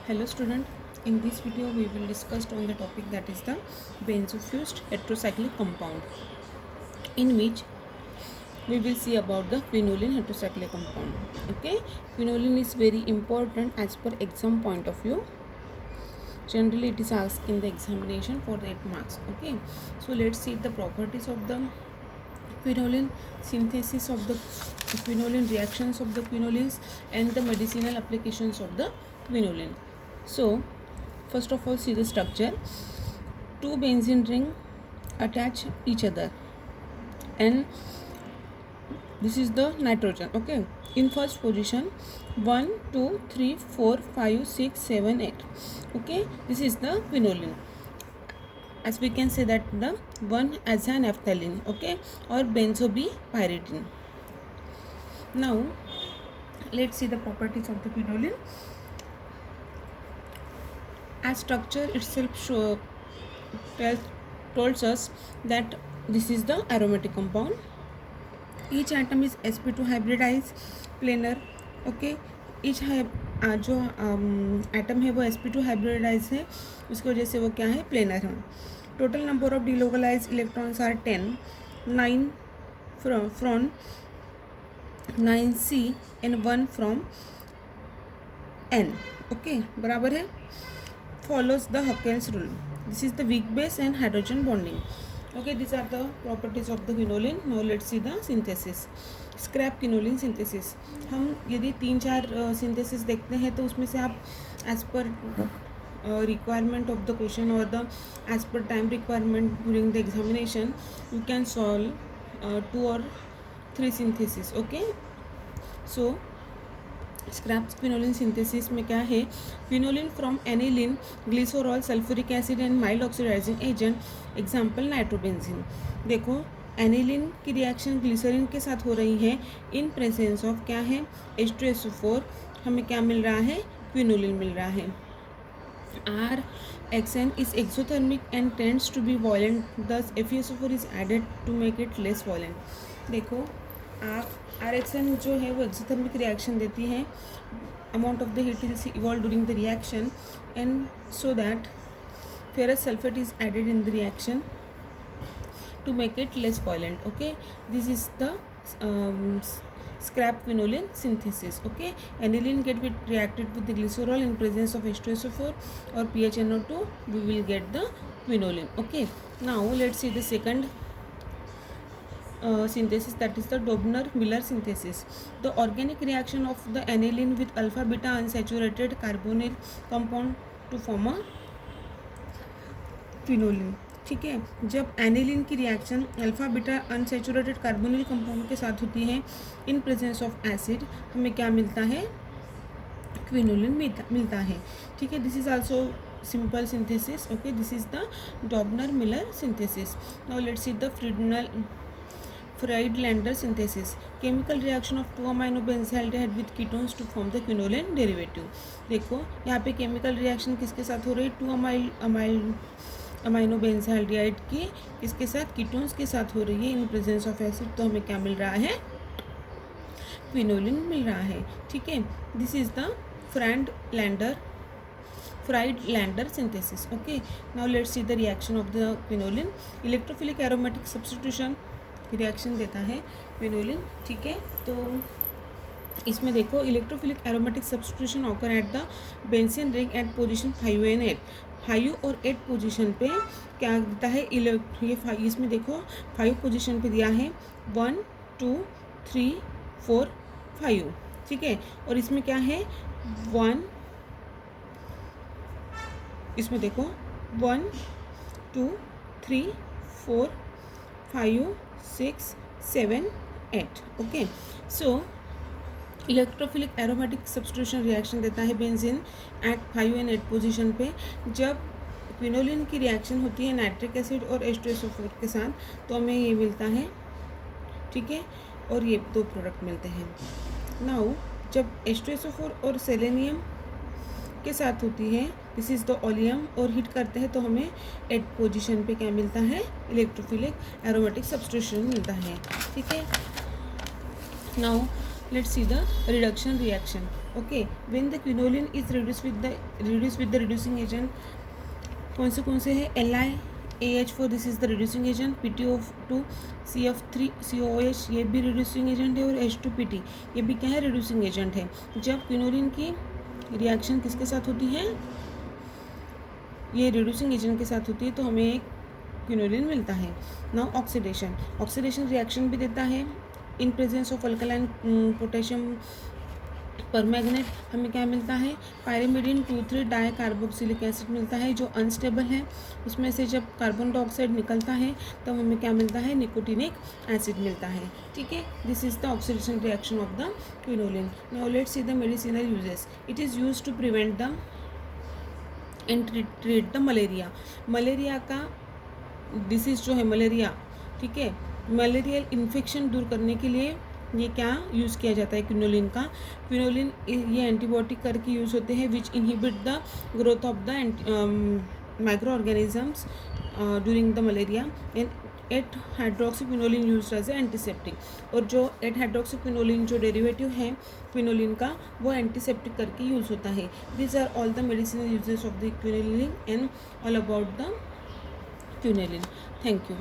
Hello student, in this video we will discuss on the topic that is the benzofused heterocyclic compound, in which we will see about the quinoline heterocyclic compound. Okay, quinoline is very important as per exam point of view. Generally it is asked in the examination for the 8 marks. Okay, so let's see the properties of the quinoline, synthesis of the quinoline, reactions of the quinolines, and the medicinal applications of the quinoline. So first of all, see the structure. Two benzene ring attach each other, and this is the nitrogen. Okay, in first position 1 2 3 4 5 6 7 8. Okay, this is the quinoline, as we can say that the one as an naphthalene. Okay, or benzopyridine. Now let's see the properties of the quinoline. As structure itself tells us that this is the aromatic compound. Each atom is sp2 hybridized planar. Okay, each जो atom है वो sp2 hybridise है, उसकी वजह से वो क्या है, प्लेनर है. Total number of delocalise electrons are 10, 9 from 9c and 1 from n. Okay, बराबर है. Follows the Huckel's rule. This is the weak base and hydrogen bonding. Okay, these are the properties of the quinoline. Now let's see the synthesis. Scrap quinoline synthesis. हम यदि 3-4 synthesis देखते हैं तो उसमें से आप as per requirement of the question or the as per time requirement during the examination, you can solve 2 or 3 synthesis. Okay, so Skraup quinoline synthesis में क्या है, quinoline from aniline, glycerol, sulphuric acid and mild oxidizing agent. Example nitrobenzene. देखो, aniline की reaction glycerine के साथ हो रही है इन प्रेजेंस ऑफ क्या है, H2SO4. हमें क्या मिल रहा है, क्विनोलिन मिल रहा है. RXN is exothermic and tends to be violent, thus FeSO4 is added to make it less violent. देखो, आप RXN जो है वो एक्सोथर्मिक रिएक्शन देती है. Amount of the heat is evolve during the reaction and so that ferrous sulphate is added in the reaction to make it less violent. Okay, this is the scrap quinoline synthesis. Okay, aniline get reacted with the glycerol in presence of H2SO4 or PHNO2, we will get the quinoline. Okay, now let's see the second synthesis, that is the Dobner-Miller synthesis. The organic reaction of the aniline with alpha beta unsaturated carbonyl compound to form a quinoline. ठीक है, जब aniline की reaction alpha beta unsaturated carbonyl compound के साथ होती है in presence of acid, हमें क्या मिलता है, क्विनोलिन मिलता है. ठीक है, this is also simple synthesis. Okay, this is the Dobner-Miller synthesis. Now let's see the Friedlander synthesis. Chemical reaction of 2 amino benzaldehyde with ketones to form the quinoline derivative. देखो, यहाँ पे केमिकल रिएक्शन किसके साथ हो रही है, 2 amino benzaldehyde की किसके साथ, कीटोन्स के साथ हो रही है इन प्रेजेंस ऑफ एसिड. तो हमें क्या मिल रहा है, क्विनोलिन मिल रहा है. ठीक है, this is the Friedlander synthesis. Okay, now let's see the reaction of the quinoline. Electrophilic aromatic substitution reaction देता है क्विनोलिन. ठीक है, तो इसमें देखो, electrophilic aromatic substitution occur at the benzene ring at position 5 and 8. 5 और 8 पोजीशन पे क्या देता है, ये इसमें देखो 5 पोजीशन पे दिया है 1 2 3 4 5. ठीक है, और इसमें क्या है 1, इसमें देखो 1 2 3 4 5 6 7 8. ओके, सो इलेक्ट्रोफिलिक एरोमेटिक सब्स्टिट्यूशन रिएक्शन देता है बेंजीन एट 5 and 8 पोजीशन पे. जब क्विनोलिन की रिएक्शन होती है नाइट्रिक एसिड और H2SO4 के साथ, तो हमें ये मिलता है. ठीक है, और ये 2 प्रोडक्ट मिलते हैं. नाउ जब H2SO4 और सेलेनियम के साथ होती है, दिस इज़ द ओलियम, और हीट करते हैं तो हमें 8 पोजीशन पे क्या मिलता है, इलेक्ट्रोफिलिक एरोमेटिक सब्स्टिट्यूशन मिलता है. ठीक है, now let's see the reduction reaction. Okay, when the quinoline is reduce with the reducing agent, कौन से है, LiAH4 this is the reducing agent, PTO2 CF3 COOH ये भी रिड्यूसिंग एजेंट है, और H2PT ये भी क्या है, रिड्यूसिंग एजेंट है। जब क्विनोलिन की रिएक्शन किसके साथ होती है, ये रिड्यूसिंग एजेंट के साथ होती है, तो हमें एक क्विनोलिन मिलता है। नाउ ऑक्सीडेशन रिएक्शन भी देता है। In presence of alkaline potassium permanganate हमें क्या मिलता है, पायरिमिडीन 2,3 डाई कार्बोक्सिलिक एसिड मिलता है, जो अनस्टेबल है। उसमें से जब कार्बन डाइऑक्साइड निकलता है तब हमें क्या मिलता है, निकोटिनिक एसिड मिलता है। ठीक है, this is the oxidation reaction of the quinoline. Now let's see the medicinal uses. It is used to prevent the and treat the malaria का डिसीज़ जो है मलेरिया, ठीक है, मलेरियल इन्फेक्शन दूर करने के लिए ये क्या यूज़ किया जाता है, क्विनोलिन ये एंटीबायोटिक करके यूज़ होते हैं, which inhibit the growth of the micro organisms during the malaria. And eight hydroxyquinoline use as a antiseptic, और जो 8-हाइड्रोक्सीक्विनोलिन जो डेरिवेटिव है क्विनोलिन का, वो एंटीसेप्टिक करके यूज़ होता है। This are all the medicinal uses of the quinoline and all about the quinoline. Thank you.